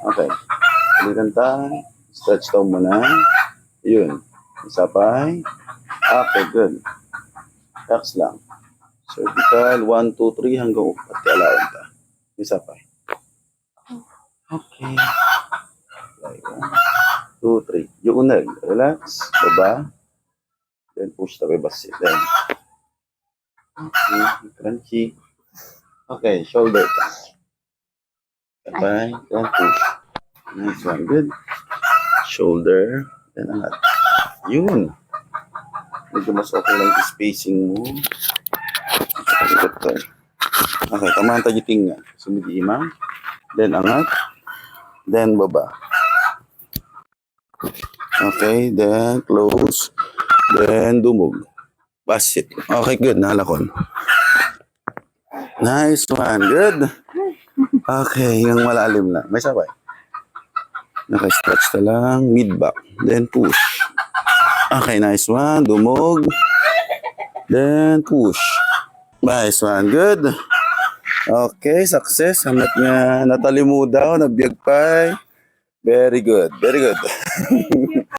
Okay. Balikan tayo. Stretch daw muna. Yun. Isapay. Okay, good. Relax lang. Cervical, 1, 2, 3 hanggang upat. Kailangan ka. Isapay. Okay. 1, 2, 3. Yung unag. Relax. Baba. Then push the babasit. Then. Okay. Crunchy. Okay. Shoulder ka. Sabay. Then push. Nice one. Good. Shoulder. Then angat. Yun. Medyo mas okay lang yung spacing mo. Okay. Tamahan tayo tinga. Sumidi imang. Then angat. Then baba. Okay. Then close. Then dumog. Basit. Okay. Good. Nalakon. Nice one. Good. Okay. Yung malalim na. May sabay. Naka-stretch na lang. Mid-back. Then push. Okay, nice one. Dumog. Then push. Nice one. Good. Okay, success. Hamat nga natalimudaw, nabiyagpay. Very good. Very good.